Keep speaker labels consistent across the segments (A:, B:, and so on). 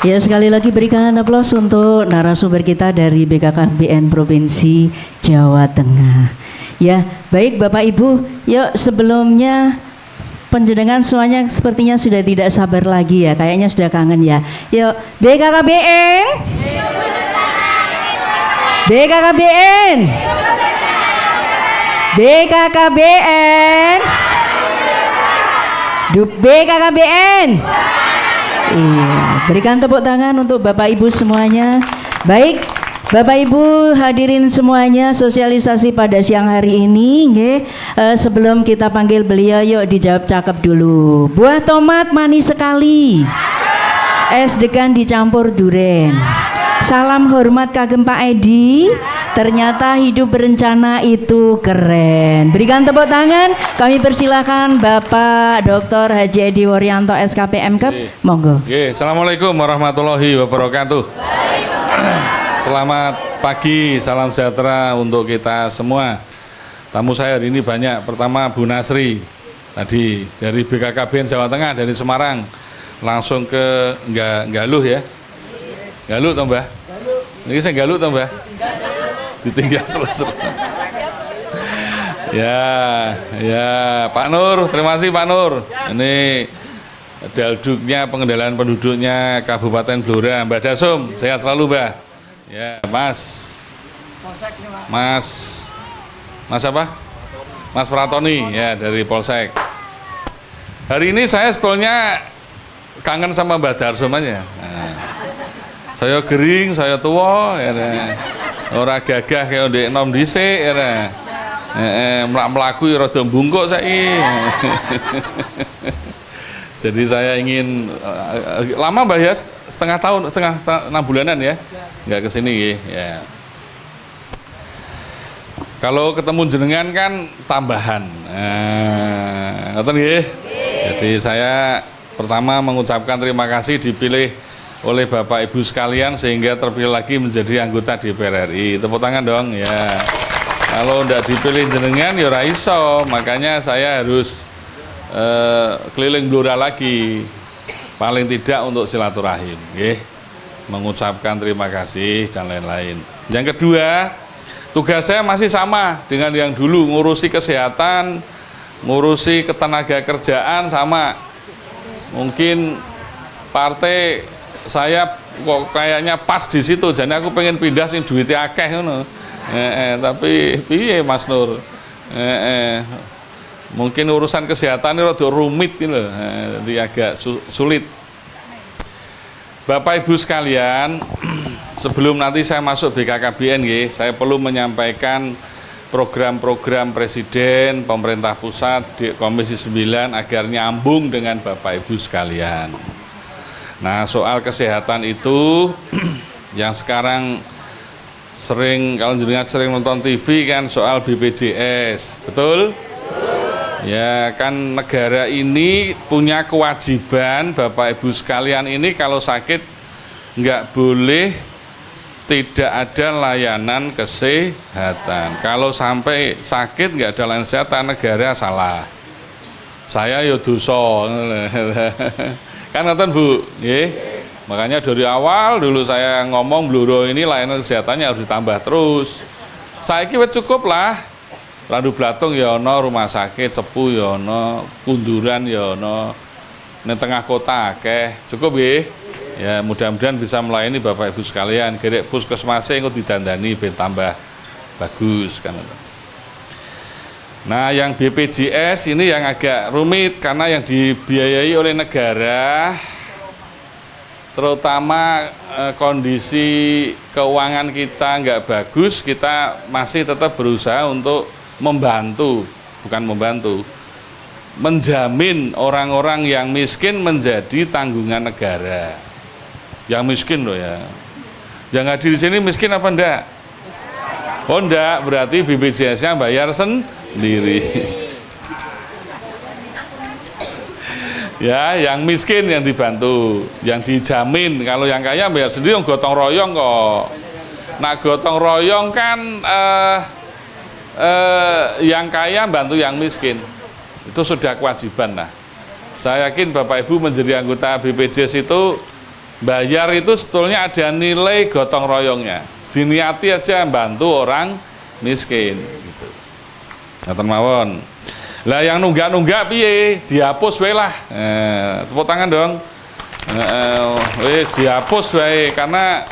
A: Ya, sekali lagi berikan aplaus untuk narasumber kita dari BKKBN Provinsi Jawa Tengah. Ya, baik Bapak Ibu, yuk sebelumnya penjenengan semuanya sepertinya sudah tidak sabar lagi ya, kayaknya sudah kangen ya. Yuk, BKKBN, BKKBN, BKKBN, BKKBN. Iya, berikan tepuk tangan untuk Bapak Ibu semuanya. Baik, Bapak Ibu hadirin semuanya, sosialisasi pada siang hari ini, sebelum kita panggil beliau, yuk dijawab cakep dulu. Buah tomat manis sekali, es degan dicampur duren. Salam hormat kagem Pak Edi, ternyata hidup berencana itu keren. Berikan tepuk tangan, kami persilakan Bapak Dr. Haji Edi Woryanto SKP MKep, monggo.
B: Assalamualaikum warahmatullahi wabarakatuh. Selamat pagi, salam sejahtera untuk kita semua. Tamu saya hari ini banyak. Pertama Bu Nasri, tadi dari BKKBN Jawa Tengah, dari Semarang, langsung ke Galuh ya. Galuh toh Mbah? Ini saya Galuh toh Mbah? Ditinggal selesai. Ya Pak Nur, terima kasih Pak Nur. Ini Dalduknya, pengendalian penduduknya Kabupaten Blora, Mbak Dasum, sehat selalu Mbah. Ya Mas apa? Mas Pratoni ya dari Polsek. Hari ini saya sebetulnya kangen sama Mbah Darsum aja. Saya gering, saya tua, ya, ora gagah kayak ndek enom dhisik, ya. Mlaku ya rada bungkuk saiki. Jadi saya ingin lama Mbah ya, setengah 6 bulanan ya, nggak kesini ya. Kalau ketemu jenengan kan tambahan. Ngoten nggih. Jadi saya pertama mengucapkan terima kasih dipilih oleh Bapak Ibu sekalian sehingga terpilih lagi menjadi anggota DPR RI. Tepuk tangan dong ya. Kalau tidak dipilih jenengan ya ora iso, makanya saya harus keliling Blora lagi, paling tidak untuk silaturahim, mengucapkan terima kasih dan lain-lain. Yang kedua, tugas saya masih sama dengan yang dulu, ngurusi kesehatan, ngurusi ketenaga kerjaan sama. Mungkin partai saya kok kayaknya pas di situ, jadi aku pengen pindah sing duitnya akeh ngono. Tapi piye Mas Nur? Mungkin urusan kesehatan ini rada rumit gitu, jadi agak sulit. Bapak Ibu sekalian, sebelum nanti saya masuk BKKBN, saya perlu menyampaikan program-program Presiden, pemerintah pusat, di Komisi 9 agar nyambung dengan Bapak Ibu sekalian. Nah, soal kesehatan itu yang sekarang kalau jenengan sering nonton TV kan soal BPJS, betul? Ya kan negara ini punya kewajiban Bapak Ibu sekalian ini kalau sakit nggak boleh tidak ada layanan kesehatan. Kalau sampai sakit nggak ada layanan kesehatan, negara salah. Saya ya dosa. Kan nonton Bu, makanya dari awal dulu saya ngomong Blora ini layanan kesehatannya harus ditambah terus. Saiki wis cukup lah. Randu Blatung ya ono, rumah sakit Cepu ya ono, Kunduran ya ono, di tengah kota akeh. Cukup ya mudah-mudahan bisa melayani Bapak Ibu sekalian. Gerek puskesmasnya engko didandani ben tambah bagus kan. Nah, yang BPJS ini yang agak rumit karena yang dibiayai oleh negara, terutama kondisi keuangan kita nggak bagus, kita masih tetap berusaha untuk menjamin orang-orang yang miskin menjadi tanggungan negara. Yang miskin loh ya. Yang hadir di sini miskin apa enggak? Oh enggak, berarti BPJS-nya bayar sendiri. Ya, yang miskin yang dibantu, yang dijamin. Kalau yang kaya bayar sendiri, yang gotong royong kok. Nah, gotong royong kan yang kaya bantu yang miskin. Itu sudah kewajiban lah. Saya yakin Bapak Ibu menjadi anggota BPJS itu bayar itu sebetulnya ada nilai gotong royongnya. Diniati aja bantu orang miskin gitu. Ngoten mawon. Lah yang nunggak-nunggak piye? Dihapus wae lah. Tepuk tangan dong. Wis dihapus wae karena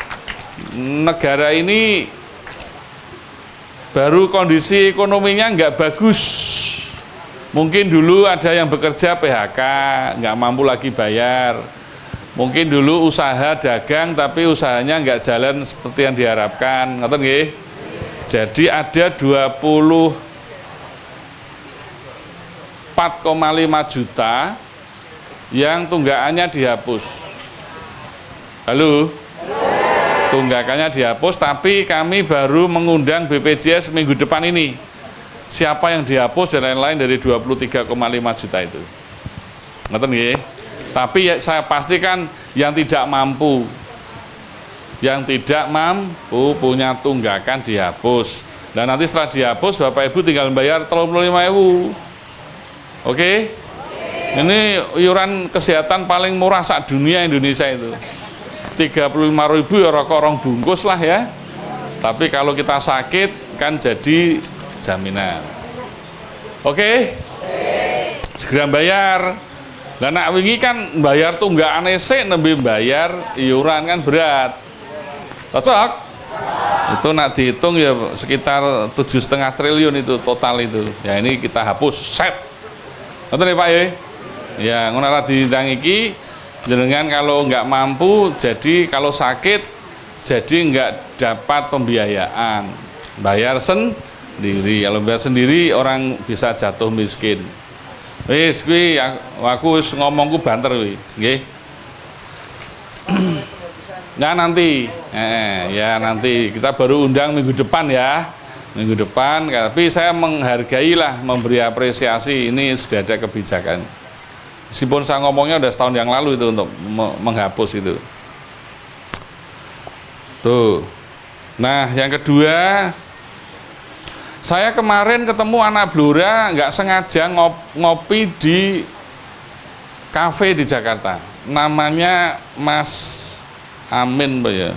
B: negara ini baru kondisi ekonominya nggak bagus. Mungkin dulu ada yang bekerja PHK, nggak mampu lagi bayar. Mungkin dulu usaha dagang tapi usahanya nggak jalan seperti yang diharapkan. Ngoten nggih? Jadi ada 24,5 juta yang tunggakannya dihapus. Halo? Tunggakannya dihapus, tapi kami baru mengundang BPJS minggu depan ini. Siapa yang dihapus dan lain-lain dari 23,5 juta itu. Ngerti nggih? Tapi ya, saya pastikan yang tidak mampu punya tunggakan dihapus. Dan nanti setelah dihapus Bapak Ibu tinggal bayar 35.000. Oke? Ini iuran kesehatan paling murah saat dunia Indonesia itu. 35.000 ya rokok rong bungkus lah ya. Tapi kalau kita sakit kan jadi jaminan. Oke? Segera bayar. Lah nak wingi kan bayar tunggakane sik nembe bayar iuran kan berat. Cocok? Itu nak dihitung ya sekitar 7,5 triliun itu total itu. Ya ini kita hapus set. Ngoten ya Pak ya? Ya ngono ra diundang iki jenengan kalau nggak mampu jadi kalau sakit jadi nggak dapat pembiayaan. Bayar sendiri. Kalau bayar sendiri orang bisa jatuh miskin. Wis kuwi aku wis ngomongku banter kuwi, nggih. Nah nanti nanti kita baru undang minggu depan ya. Minggu depan, tapi saya menghargailah, memberi apresiasi, ini sudah ada kebijakan. Meskipun saya ngomongnya udah setahun yang lalu itu untuk menghapus itu. Tuh. Nah, yang kedua, saya kemarin ketemu anak Blora nggak sengaja ngopi di kafe di Jakarta. Namanya Mas Amin, Pak ya.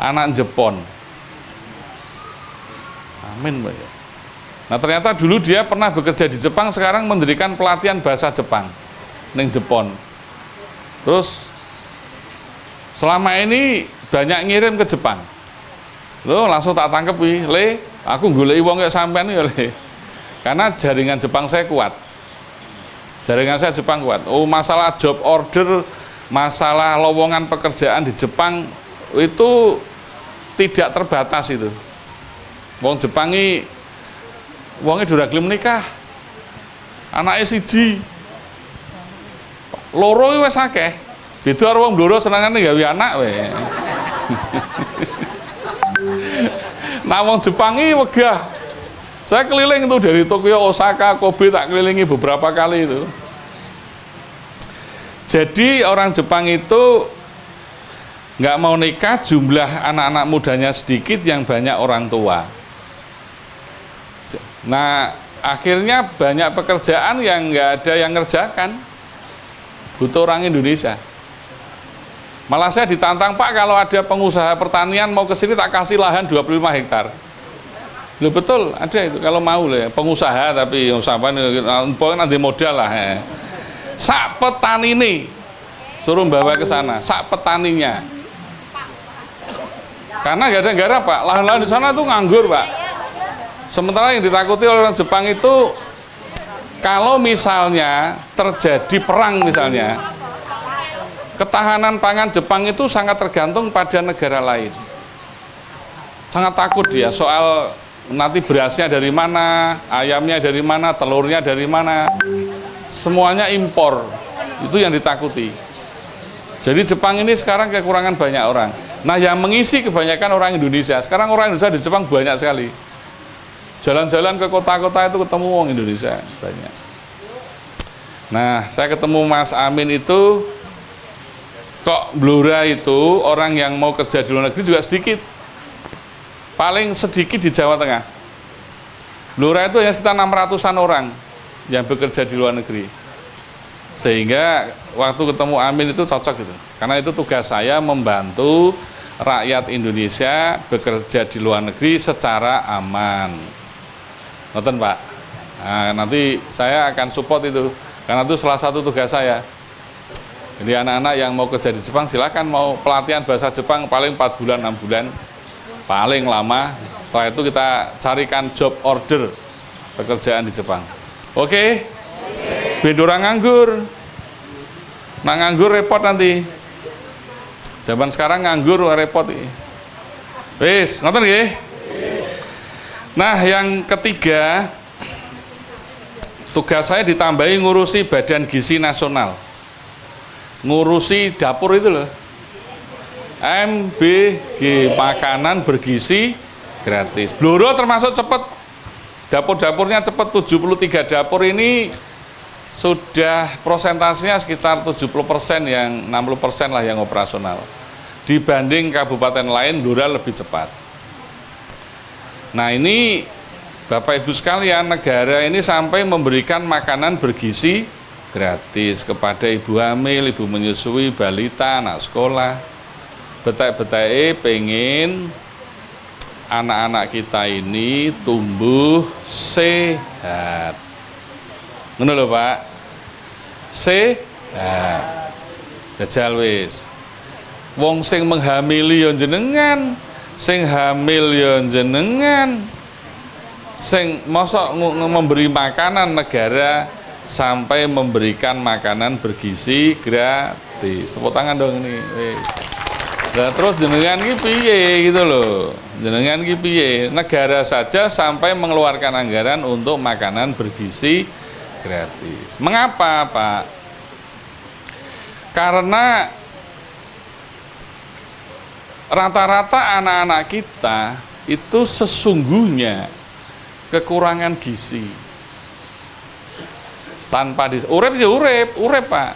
B: Anak Jepon. Amin, Pak ya. Nah, ternyata dulu dia pernah bekerja di Jepang, sekarang mendirikan pelatihan bahasa Jepang ning Jepon. Terus selama ini banyak ngirim ke Jepang. Loh, langsung tak tangkep wi, Le, aku goleki wong kayak sampean ya, Le. Karena jaringan Jepang saya kuat. Jaringan saya Jepang kuat. Oh, masalah job order, masalah lowongan pekerjaan di Jepang itu tidak terbatas itu. Wong Jepang ini wongnya durang gelem nikah. Anake siji. Loro wis akeh. Beda karo wong Blora senengane gawe anak wae. Nah, wong Jepang ini wegah. Saya keliling itu dari Tokyo, Osaka, Kobe, tak kelilingi beberapa kali itu. Jadi orang Jepang itu nggak mau nikah, jumlah anak-anak mudanya sedikit, yang banyak orang tua. Nah, akhirnya banyak pekerjaan yang nggak ada yang ngerjakan, butuh orang Indonesia. Malah saya ditantang, Pak, kalau ada pengusaha pertanian mau ke sini tak kasih lahan 25 hektar. Loh, betul, ada itu kalau mau lah, pengusaha tapi usaha pokoknya nanti modal lah. Sak petani ini suruh bawa ke sana, sak petaninya. Karena nggak ada garap, Pak, lahan-lahan di sana tuh nganggur, Pak. Sementara yang ditakuti oleh orang Jepang itu kalau misalnya terjadi perang misalnya, ketahanan pangan Jepang itu sangat tergantung pada negara lain. Sangat takut dia soal nanti berasnya dari mana, ayamnya dari mana, telurnya dari mana, semuanya impor. Itu yang ditakuti. Jadi Jepang ini sekarang kekurangan banyak orang. Nah, yang mengisi kebanyakan orang Indonesia. Sekarang orang Indonesia di Jepang banyak sekali. Jalan-jalan ke kota-kota itu ketemu orang Indonesia banyak. Nah, saya ketemu Mas Amin itu, kok Blora itu orang yang mau kerja di luar negeri juga sedikit. Paling sedikit di Jawa Tengah. Blora itu hanya sekitar 600-an orang yang bekerja di luar negeri. Sehingga waktu ketemu Amin itu cocok gitu. Karena itu tugas saya membantu rakyat Indonesia bekerja di luar negeri secara aman. Nonton Pak. Nah, nanti saya akan support itu. Karena itu salah satu tugas saya. Jadi anak-anak yang mau kerja di Jepang silakan, mau pelatihan bahasa Jepang paling 4 bulan 6 bulan paling lama. Setelah itu kita carikan job order pekerjaan di Jepang. Oke? Bendora nganggur. Nah nganggur repot nanti. Zaman sekarang nganggur repot. Wis, ngoten nggih? Nah, yang ketiga, tugas saya ditambahi ngurusi Badan Gizi Nasional. Ngurusi dapur itu loh. MBG, makanan bergizi gratis. Bloro termasuk cepet. Dapur-dapurnya cepet, 73 dapur ini sudah prosentasenya sekitar 70%, yang 60% lah yang operasional. Dibanding kabupaten lain, Blora lebih cepat. Nah ini Bapak Ibu sekalian, negara ini sampai memberikan makanan bergizi gratis kepada ibu hamil, ibu menyusui, balita, anak sekolah. Betai-betai pengen anak-anak kita ini tumbuh sehat. Ngono lho Pak. Sehat. Dajal wis. Wong sing menghamili ya jenengan, sing hamil ya jenengan. Sing mosok memberi makanan, negara sampai memberikan makanan bergizi gratis. Tepuk tangan dong ini. Nah, terus jenengan iki piye gitu loh. Jenengan iki piye? Negara saja sampai mengeluarkan anggaran untuk makanan bergizi gratis. Mengapa, Pak? Karena rata-rata anak-anak kita itu sesungguhnya kekurangan gizi. Tanpa urip ya urip Pak.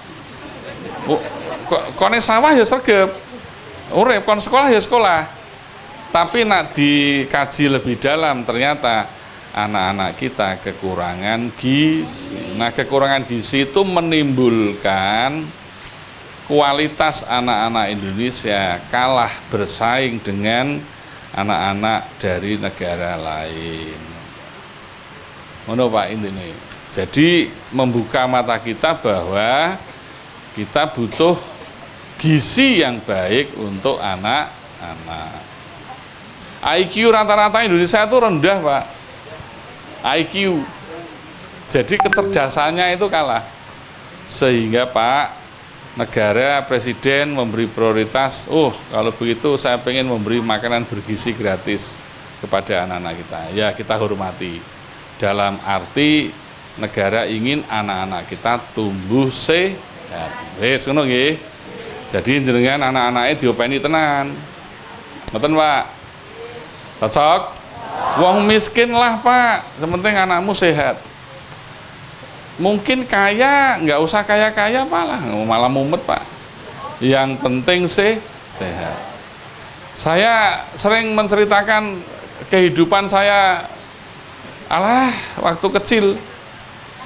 B: Kone sawah ya sregep. Urip kon sekolah ya sekolah. Tapi nak dikaji lebih dalam ternyata anak-anak kita kekurangan gizi. Nah, kekurangan gizi itu menimbulkan kualitas anak-anak Indonesia kalah bersaing dengan anak-anak dari negara lain. Ngono Pak ini. Jadi membuka mata kita bahwa kita butuh gizi yang baik untuk anak-anak. IQ rata-rata Indonesia itu rendah Pak. IQ, jadi kecerdasannya itu kalah, sehingga Pak negara presiden memberi prioritas. Kalau begitu saya pengen memberi makanan bergizi gratis kepada anak-anak kita. Ya kita hormati. Dalam arti negara ingin anak-anak kita tumbuh sehat. Wes ngono nggih. Jadi jenengan anak-anaknya diopeni tenan. Ngoten Pak. Cocok? Wong miskin lah Pak, sepenting anakmu sehat. Mungkin kaya, nggak usah kaya-kaya malah mumet Pak. Yang penting sehat. Saya sering menceritakan kehidupan saya. Waktu kecil,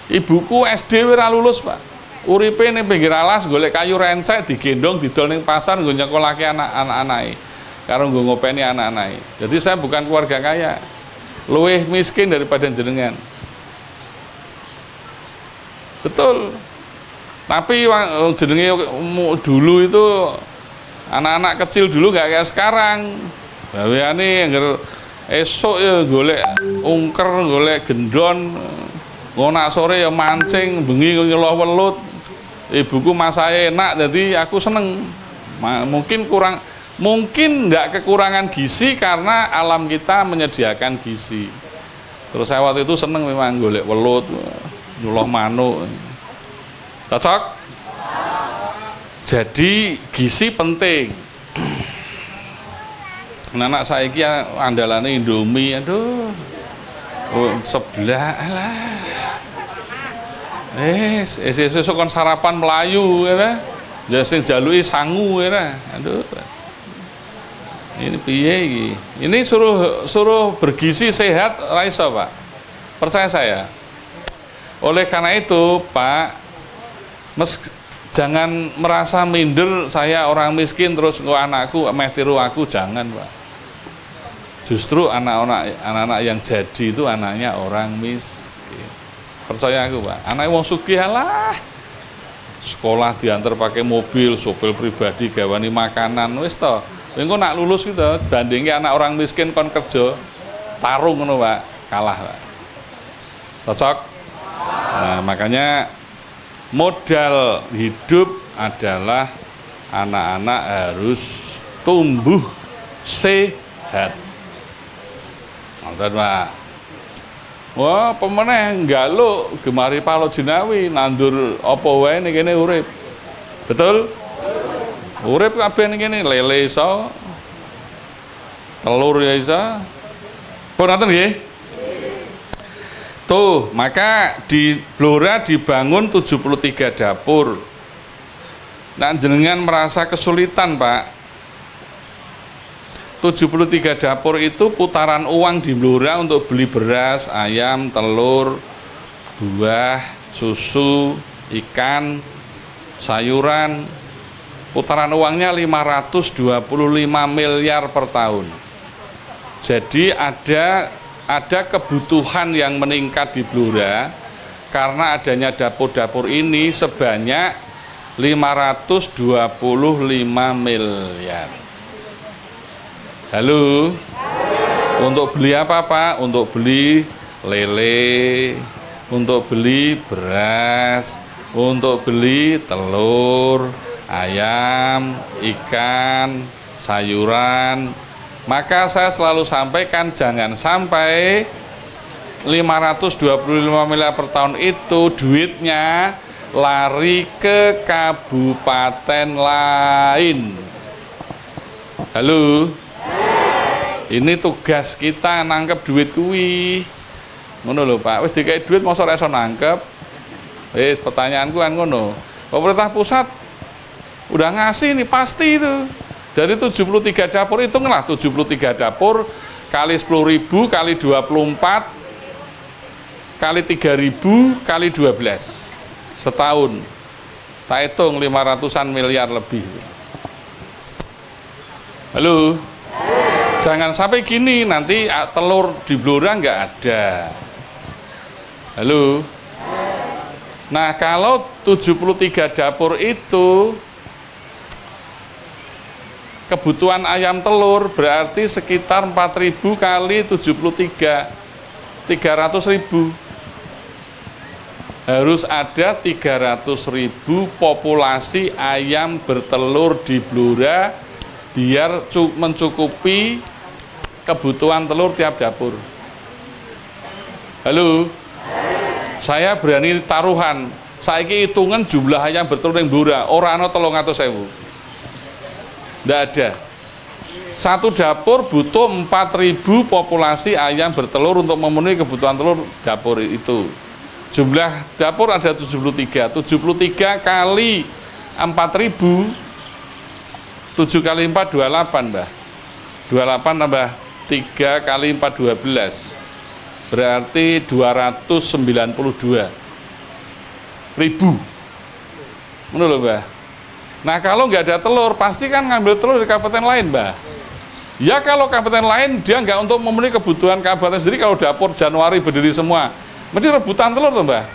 B: ibuku SD ora lulus Pak. Uripe ning pinggir alas golek kayu rencek digendong didol ning pasar nggo nyekolahke anak-anake. Karo nggo ngopeni anak-anake. Jadi saya bukan keluarga kaya. Luwih miskin daripada jenengan. Betul. Tapi jenenge dulu itu anak-anak kecil dulu nggak kayak sekarang. Baweane angger esuk ya golek ungker, golek gendon, ngonak sore ya mancing, bengi nyeloh welut. Ibuku masake enak, jadi aku seneng. Mungkin nggak kekurangan gizi karena alam kita menyediakan gizi. Terus saya waktu itu seneng memang golek welut, nyuloh manuk. Cocok? Jadi gizi penting. Anak saiki andalane Indomie, sebelah lah. Esuk kon sarapan Melayu ya. Ya sing jaluki sangu ya. Ini piye iki? Ini suruh bergizi sehat ra iso, Pak. Percaya saya. Oleh karena itu, Pak, Jangan merasa minder, saya orang miskin terus anakku meh tiru aku, jangan Pak. Justru anak-anak yang jadi itu anaknya orang miskin. Percaya aku Pak, anak wong sugih lah sekolah diantar pakai mobil, sopir pribadi, gawani makanan, wis to. Engko nak lulus gitu, bandingnya anak orang miskin kon kerja, tarung ngono Pak, kalah Pak. Cocok? Nah, makanya modal hidup adalah anak-anak harus tumbuh sehat. Nonton Pak. Wah, pemeneh nggaluk gemari Palo Jinawi nandur apa wae ning kene urip. Betul? Urip kabeh ning kene, lele iso. Telur ya iso. Pun nonton nggih? Tuh, maka di Blora dibangun 73 dapur. Nah, jenengan merasa kesulitan, Pak. 73 dapur itu putaran uang di Blora untuk beli beras, ayam, telur, buah, susu, ikan, sayuran. Putaran uangnya 525 miliar per tahun. Jadi ada kebutuhan yang meningkat di Blora karena adanya dapur-dapur ini sebanyak 525 miliar. Halo? Untuk beli apa Pak? Untuk beli lele, untuk beli beras, untuk beli telur, ayam, ikan, sayuran. Maka saya selalu sampaikan jangan sampai 525 miliar per tahun itu duitnya lari ke kabupaten lain. Halo? Ini tugas kita nangkep duit kuwi. Ngono lho Pak, wis dikai duit mosok ora iso nangkep. Wis pertanyaanku kan ngono. Pemerintah pusat udah ngasih nih pasti itu. Dari 73 dapur, hitunglah 73 dapur kali 10.000 kali 24 kali 3.000 kali 12 setahun. Tak hitung 500-an miliar lebih. Halo? Jangan sampai gini, nanti telur di Blora nggak ada. Halo? Nah, kalau 73 dapur itu kebutuhan ayam telur berarti sekitar 4.000 kali 73 300.000. Harus ada 300.000 populasi ayam bertelur di Blora biar mencukupi kebutuhan telur tiap dapur. Halo? Saya berani taruhan, saiki hitungan jumlah ayam bertelur yang Blora ora ana 300.000. Tidak ada. Satu dapur butuh 4.000 populasi ayam bertelur untuk memenuhi kebutuhan telur dapur itu. Jumlah dapur ada 73. 73 kali 4.000, 7 kali 4 28 Mbah. 28 tambah 3 kali 4 12. Berarti 292 ribu. Menurut Mbah. Nah, kalau nggak ada telur, pasti kan ngambil telur di kabupaten lain, Mbah. Ya, kalau kabupaten lain dia nggak untuk memenuhi kebutuhan kabupaten sendiri. Kalau dapur Januari berdiri semua, mesti rebutan telur tuh, Mbah.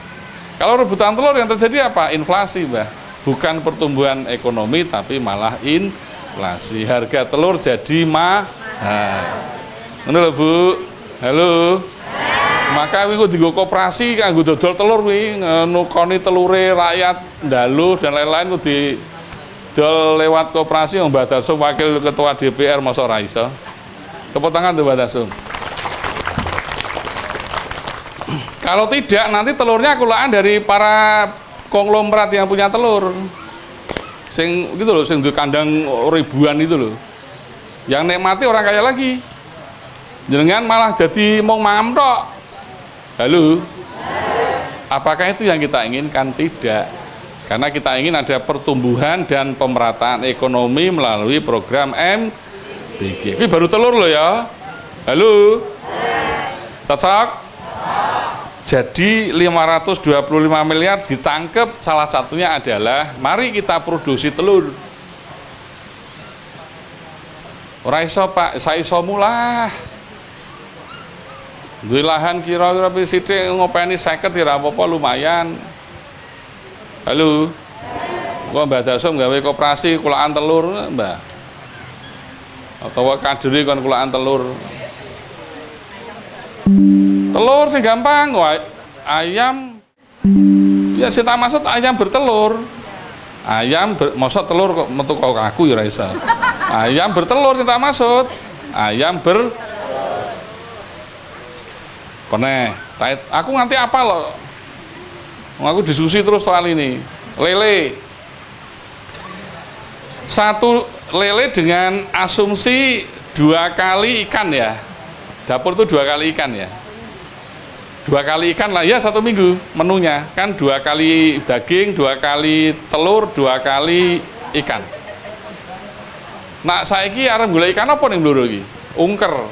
B: Kalau rebutan telur yang terjadi apa? Inflasi, Mbah. Bukan pertumbuhan ekonomi, tapi malah inflasi. Harga telur jadi mahal. Menurut Bu, halo. Maka wiku digo koperasi kanggo dodol telur wi nukoni telure rakyat ndalu dan lain-lain ku di dol lewat koperasi yang Mbak Darsum wakil ketua DPR masa ora iso. Tepuk tangan tuh Mbak Darsum. Kalau tidak nanti telurnya kulaan dari para konglomerat yang punya telur. Sing gitu loh, sing di kandang ribuan itu loh. Yang nikmati orang kaya lagi. Jenengan malah jadi mau mangan tok. Halo? Apakah itu yang kita inginkan? Tidak. Karena kita ingin ada pertumbuhan dan pemerataan ekonomi melalui program MBG. Ini baru telur loh ya. Halo? Cocok? Jadi 525 miliar ditangkep, salah satunya adalah mari kita produksi telur. Ora iso Pak, saiso mulah. Duwe lahan kira-kira sithik ngopeni 50 kira apa-apa lumayan. Halo. Kok Mbah Dasum gawe koperasi kulaan telur, Mbah. Atau kaderi kon kulaan telur. Telur sih gampang, ayam ya sing tak maksud ayam bertelur. Maksud telur kok metu kok aku ya ora iso. Ayam bertelur sing tak maksud. Ayam Peneh, aku nganti apa loh? Aku diskusi terus soal ini. Lele. Satu lele dengan asumsi 2 kali ikan ya. Dapur itu 2 kali ikan ya. 2 kali ikan lah ya 1 minggu menunya. Kan 2 kali daging, 2 kali telur, 2 kali ikan. Nah saiki arep golek ikan apa ning bluro iki? Ungker.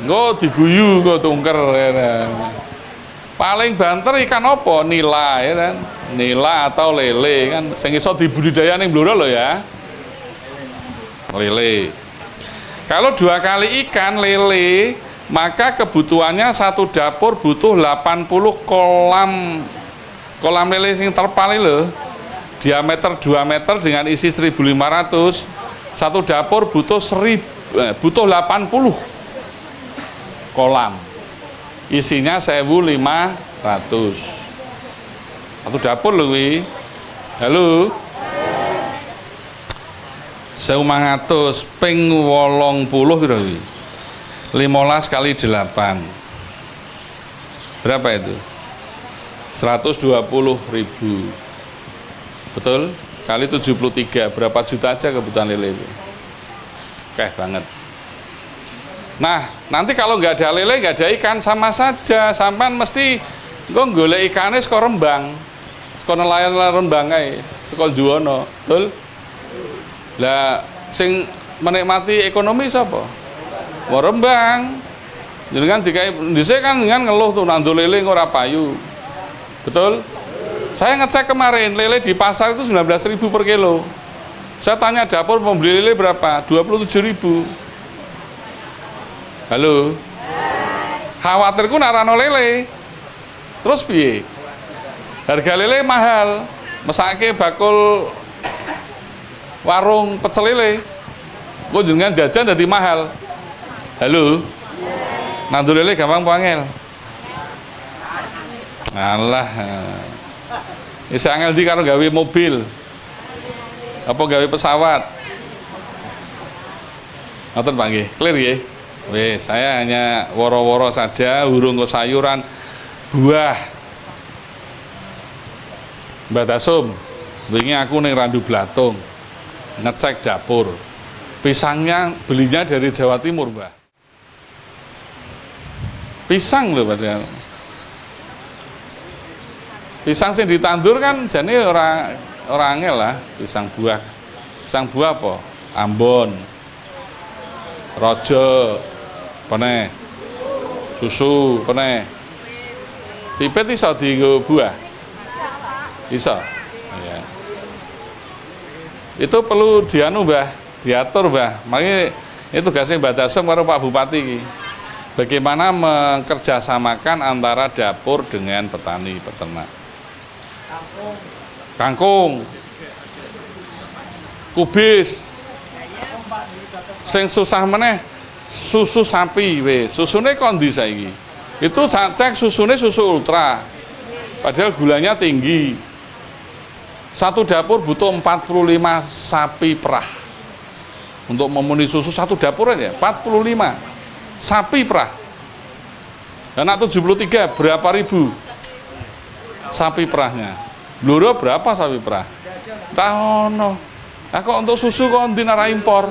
B: Engko diguyu engko ungker ya. Paling banter ikan apa? Nila ya kan. Nila atau lele kan sing iso dibudidaya ning bluro lho ya. Lele. Kalau 2 kali ikan lele, maka kebutuhannya satu dapur butuh 80 kolam lele sing terpal lho. Diameter 2 meter dengan isi 1.500. Satu dapur butuh 80 kolam. Isinya 1.500. Satu dapur lho kuwi. Halo. 1.500 ping 80 pira kuwi? 15 kali 8. Berapa itu? 120.000. Betul? Kali 73, berapa juta aja kebutuhan lele itu? Oke banget. Nah, nanti kalau nggak ada lele, nggak ada ikan, sama saja. Sampan mesti golek ikannya saka Rembang. Saka nelayan Rembang ae, saka Juwono. Betul? Lah sing menikmati ekonomi sapa? Wong Rembang. Jenengan dikai dhisik kan dengan ngeluh tuh nandul lele ora payu. Betul? Saya ngecek kemarin lele di pasar itu 19.000 per kilo. Saya tanya dapur membeli lele berapa? 27.000. Halo. Khawatirku nak rano lele. Terus piye? Harga lele mahal. Mesake bakul warung pecel lele. Kok jenengan jajan jadi mahal. Halo. Nandur lele gampang pangel. Alah. Wis angel di karo gawe mobil. Apa gawe pesawat. Ngoten Pak nggih. Clear nggih? Wis, saya hanya woro-woro saja, urung ke sayuran, buah. Mbak Dasum, wingi aku ning Randu Blatung ngecek dapur. Pisangnya belinya dari Jawa Timur, Mbak. Pisang loh padahal. Pisang sing ditandur kan jane ora angel lah, pisang buah. Pisang buah apa? Ambon. Rojo. Peneh. Susu, peneh. Pipet iso dienggo buah. Iso. Ya. Itu perlu Mbah, diatur, Mbah. Makanya itu tugasnya Mbak Dasem karo Pak Bupati iki. Bagaimana mengerjasamakan antara dapur dengan petani peternak. Kangkung, kubis, sing susah meneh susu sapi, susune kondi saiki. Itu saya cek susune susu ultra, padahal gulanya tinggi. Satu dapur butuh 45 sapi perah untuk memenuhi susu satu dapur aja, 45 sapi perah. Anak 73 berapa ribu sapi perahnya? Bluro berapa sapi perah? Tahono. Nah kok untuk susu kok dinara impor?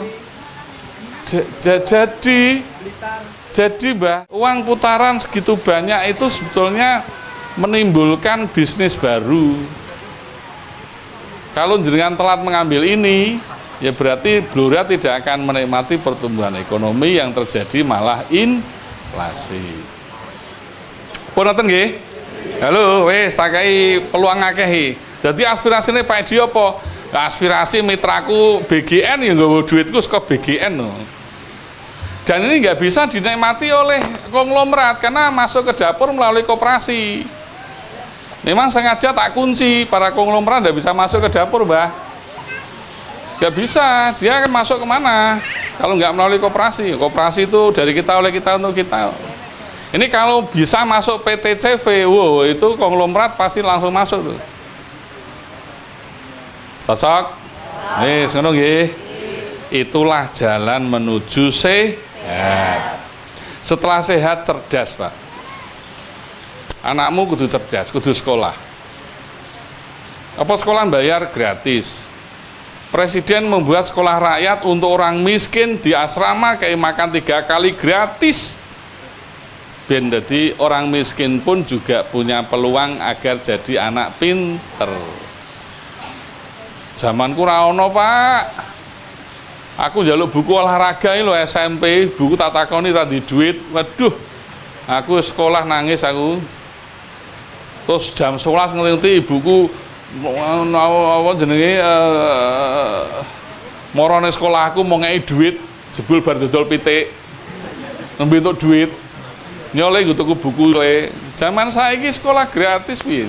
B: Jadi Mbak, uang putaran segitu banyak itu sebetulnya menimbulkan bisnis baru. Kalau jenengan telat mengambil ini, ya berarti Blora tidak akan menikmati pertumbuhan ekonomi yang terjadi malah inflasi. Pun ngoten nggih? Halo, wis tak kei peluang akeh iki. Dadi aspirasine Pak Edi apa? Aspirasi mitraku BGN ya nggawa duitku saka BGN no. Dan ini nggak bisa dinikmati oleh konglomerat karena masuk ke dapur melalui koperasi. Memang sengaja tak kunci, para konglomerat nggak bisa masuk ke dapur, Mbah. Nggak bisa, dia akan masuk kemana? Kalau nggak melalui koperasi, koperasi itu dari kita oleh kita untuk kita. Ini kalau bisa masuk PTCV, wow, itu konglomerat pasti langsung masuk tuh. Cocok? Ngono nggih. Itulah jalan menuju sehat. Setelah sehat, cerdas, Pak. Anakmu kudu cerdas, kudu sekolah. Apa sekolah bayar gratis? Presiden membuat sekolah rakyat untuk orang miskin di asrama kayak makan 3 kali gratis. Ben jadi orang miskin pun juga punya peluang agar jadi anak pinter. Zamanku ra ono, Pak. Aku njaluk buku olahraga ini lho SMP, buku tak takoni ra di duit. Waduh. Aku sekolah nangis aku. Terus jam 11 ngerti ibuku apa jenenge morone sekolah aku mau ngei duit, jebul bar dodol pitik. Nembe entuk duit. Nyoleh gue tuku buku le. Zaman saiki sekolah gratis piye.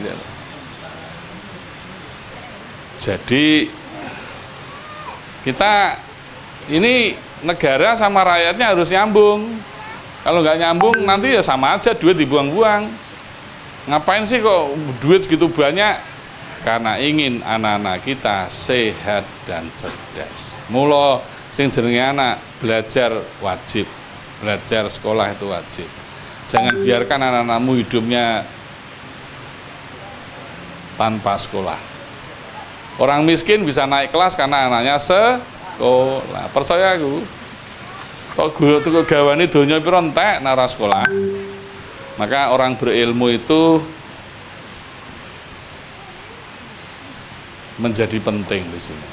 B: Jadi kita ini negara sama rakyatnya harus nyambung. Kalau nggak nyambung nanti ya sama aja duit dibuang-buang. Ngapain sih kok duit segitu banyak? Karena ingin anak-anak kita sehat dan cerdas. Mula sing jenenge anak belajar wajib. Belajar sekolah itu wajib. Jangan biarkan anak-anakmu hidupnya tanpa sekolah. Orang miskin bisa naik kelas karena anaknya sekolah. Percaya aku. Kok guru tuku gawane donya pira entek nara sekolah. Maka orang berilmu itu menjadi penting di sini.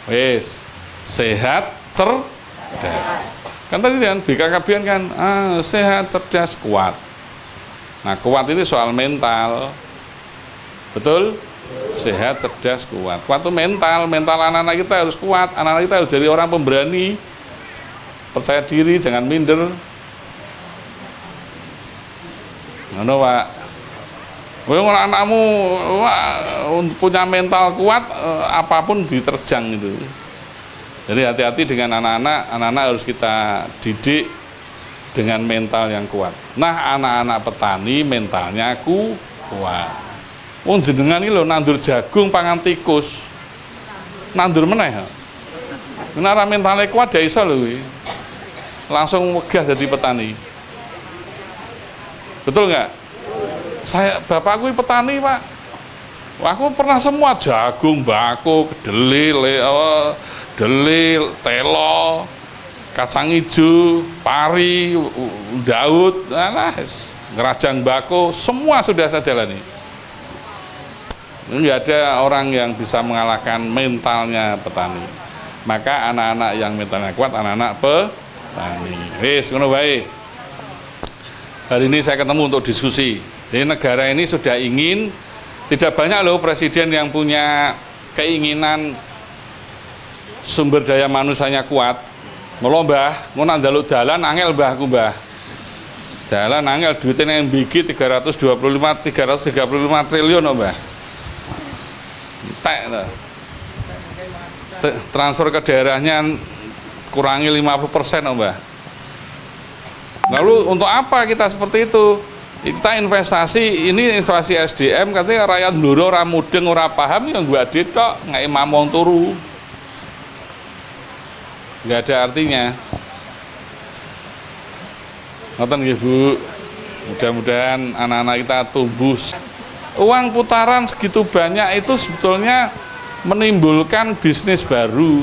B: Wes, sehat, cerdas. Kan tadi kan BKKBN kan sehat, cerdas, kuat. Nah, kuat ini soal mental. Betul? Sehat, cerdas, kuat. Kuat itu mental. Mental anak-anak kita harus kuat. Anak-anak kita harus jadi orang pemberani. Percaya diri, jangan minder. Ngono, Pak. Kalau anakmu punya mental kuat, apapun diterjang itu. Jadi hati-hati dengan anak-anak harus kita didik dengan mental yang kuat. Nah, anak-anak petani mentalnya kuat. Wong jenengan iki lho nandur jagung pangan tikus. Nandur meneh. Nek mentalnya kuat ya iso lho kuwi. Langsung wegah jadi petani. Betul nggak? Bapakku petani, Pak. Aku pernah semua jagung, bako, kedelai, delil, telo, kacang hijau, pari, daud, ngerajang bako, semua sudah saya jalani. Nggak ada orang yang bisa mengalahkan mentalnya petani. Maka anak-anak yang mentalnya kuat, anak-anak petani. Wis, ngono bae. Hari ini saya ketemu untuk diskusi. Jadi negara ini sudah ingin, tidak banyak loh presiden yang punya keinginan sumber daya manusianya kuat. Mula Mbah, mau njaluk dalan angel Mbah aku Mbah. Dalan angel duitnya yang bigi 335 triliun Mbah. Entek to. Transfer ke daerahnya kurangi 50% Mbah. Lalu untuk apa kita seperti itu? Kita investasi, ini investasi SDM, katanya rakyat bluro, ora mudeng, ora paham, yang gua tok ngai mamong turu. Nggak ada artinya. Ngoten nggih Bu. Mudah-mudahan anak-anak kita tumbuh. Uang putaran segitu banyak itu sebetulnya menimbulkan bisnis baru.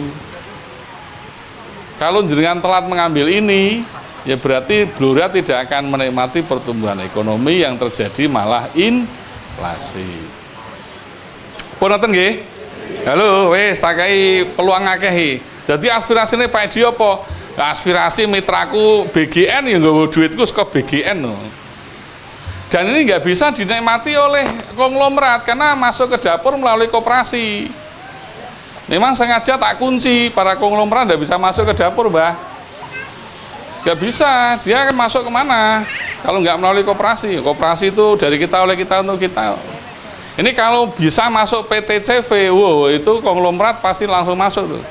B: Kalau jenengan telat mengambil ini, ya berarti Blora tidak akan menikmati pertumbuhan ekonomi, yang terjadi malah inflasi. Pun ngoten nggih? Halo, wis tak kei peluang akeh iki. Dadi aspirasine Pak Edi apa? Aspirasi mitraku BGN ya nggawa duitku saka BGN no. Dan ini nggak bisa dinikmati oleh konglomerat karena masuk ke dapur melalui koperasi. Memang sengaja tak kunci, para konglomerat nggak bisa masuk ke dapur, Mbah. Nggak bisa, dia akan masuk kemana? Kalau nggak melalui koperasi, koperasi itu dari kita, oleh kita, untuk kita. Ini kalau bisa masuk PTCV, wow, itu konglomerat pasti langsung masuk tuh.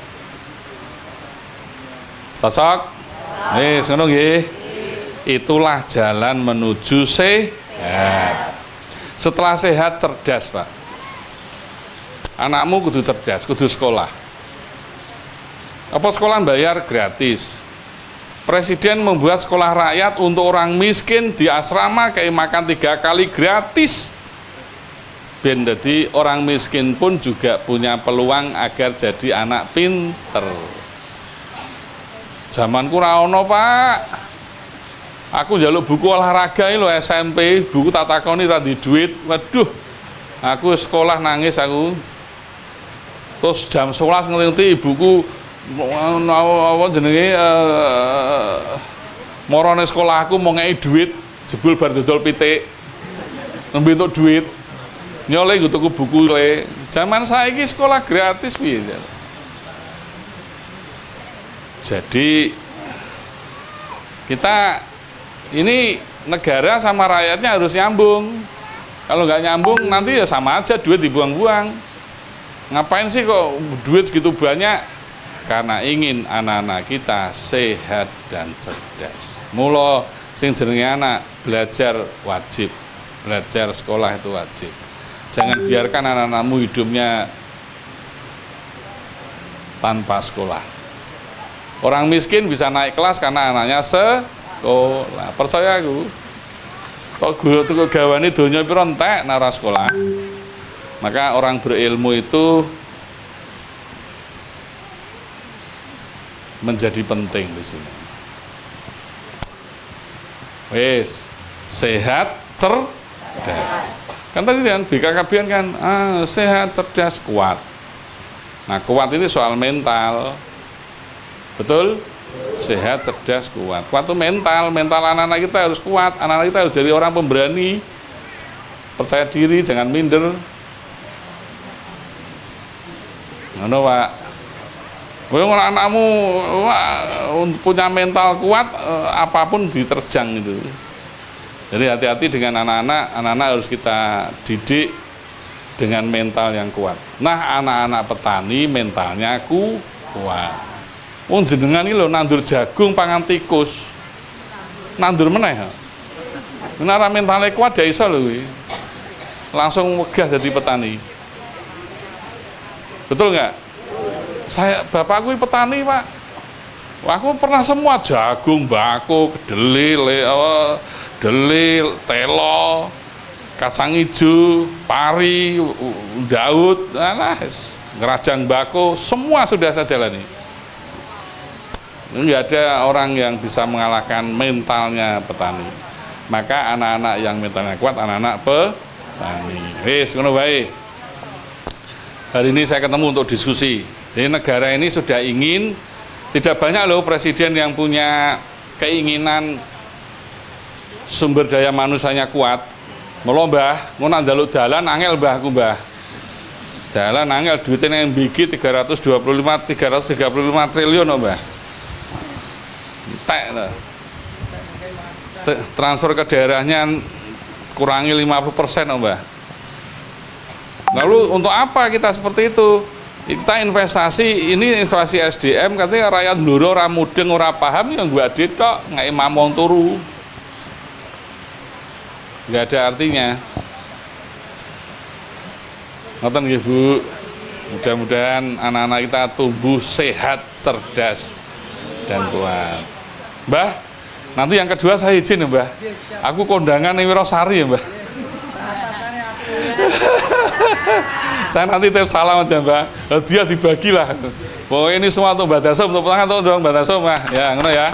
B: Cocok? Ngono nggih. Itulah jalan menuju sehat. Setelah sehat, cerdas, Pak. Anakmu kudu cerdas, kudu sekolah. Apa sekolah bayar? Gratis. Presiden membuat sekolah rakyat untuk orang miskin di asrama kayak makan 3 kali gratis. Ben jadi orang miskin pun juga punya peluang agar jadi anak pinter. Zamanku ra ono, Pak. Aku njaluk buku olahraga lho SMP, buku tak takoni ra di duit. Waduh. Aku sekolah nangis aku. Terus jam 11 ngerti ibuku apa jenenge morone sekolah aku mau ngei duit jebul bar dodol pitik. Nembe entuk duit. Nyole nggo tuku buku le. Zaman saiki sekolah gratis piye. Jadi kita ini negara sama rakyatnya harus nyambung. Kalau nggak nyambung nanti ya sama aja duit dibuang-buang. Ngapain sih kok duit segitu banyak? Karena ingin anak-anak kita sehat dan cerdas. Mula sing jenenge anak belajar wajib. Belajar sekolah itu wajib. Jangan biarkan anak-anakmu hidupnya tanpa sekolah. Orang miskin bisa naik kelas karena anaknya sekolah. Percaya aku. Kok guru tuku gawane donya pira entek nara sekolah. Maka orang berilmu itu menjadi penting di sini. Wes, sehat, cerdas. Kan tadi kan BKKBN kan sehat, cerdas, kuat. Nah, kuat ini soal mental. Betul? Sehat, cerdas, kuat. Kuat itu mental anak-anak kita harus kuat. Anak-anak kita harus jadi orang pemberani. Percaya diri, jangan minder. Ngono, Pak. Kowe anakmu punya mental kuat, apapun diterjang gitu. Jadi hati-hati dengan anak-anak. Anak-anak harus kita didik dengan mental yang kuat. Nah, anak-anak petani mentalnya kuat. Wong jenengan iki lho nandur jagung pangan tikus. Nandur meneh. Nek mentale kuat ya iso lho kuwi. Langsung wegah dadi petani. Betul nggak? Bapakku petani, Pak. Aku pernah semua jagung, bako, kedelai, telo, kacang hijau, pari, daud, ngerajang bako, semua sudah saya jalani. Nggak ada orang yang bisa mengalahkan mentalnya petani. Maka anak-anak yang mentalnya kuat, anak-anak petani. Wis, ngono bae. Hari ini saya ketemu untuk diskusi. Jadi negara ini sudah ingin, tidak banyak loh presiden yang punya keinginan sumber daya manusianya kuat. Mula Mbah, mau njaluk dalan angel Mbah aku Mbah. Dalan angel duitnya yang bigi 335 triliun Mbah. Entek to. Transfer ke daerahnya kurangi 50% Mbah. Lalu untuk apa kita seperti itu? Kita investasi, ini investasi SDM, katanya rakyat bluro ora mudeng ora paham yang gua tok nggak mamong turu. Nggak ada artinya. Ngoten nggih Bu. Mudah-mudahan anak-anak kita tumbuh sehat, cerdas dan kuat. Mbah, nanti yang kedua saya izin ya, Mbah. Aku kondangan ning Wirosari ya, Mbah. Saya nanti tiap salam aja Mbak, dia dibagilah. Pokoknya ini semua untuk Mbak Dasom, untuk pelanggan untuk Mbak Dasom Mbak. Ya, ngono ya.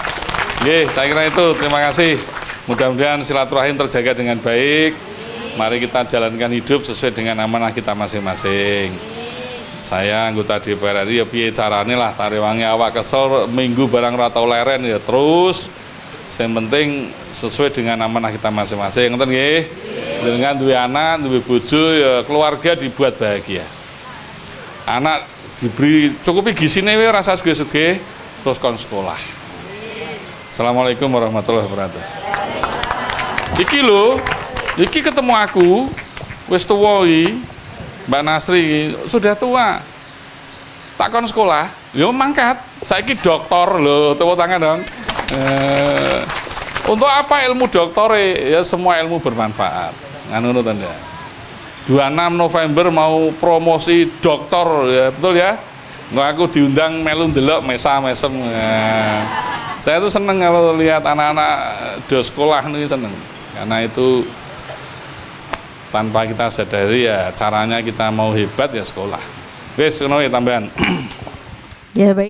B: Oke, saya kira itu. Terima kasih. Mudah-mudahan silaturahim terjaga dengan baik. Mari kita jalankan hidup sesuai dengan amanah kita masing-masing. saya anggota DPR RI ya piye carane lah tarewangi awak kesel minggu barang ora tau leren ya terus yang penting sesuai dengan amanah kita masing-masing ngoten nggih. Dengan duwe anak, duwe bojo ya keluarga dibuat bahagia. Anak diberi cukupi gisine wae rasa sugih-sugih terus kon sekolah. Assalamualaikum warahmatullahi wabarakatuh. Iki lho, iki ketemu aku wis tuwa iki. Mbak Nasri sudah tua, tak kon sekolah, yo mangkat, saiki doktor lho, tepuk tangan dong. Untuk apa ilmu doktore? Ya semua ilmu bermanfaat. Ngono tanda. 26 November mau promosi doktor, ya betul ya? Nggak aku diundang melu ndelok mesem. Saya tuh seneng kalau lihat anak-anak do sekolah nih seneng, karena itu tanpa kita sadari ya caranya kita mau hebat ya sekolah. Wes ngono ya tambahan.
A: Ya baik.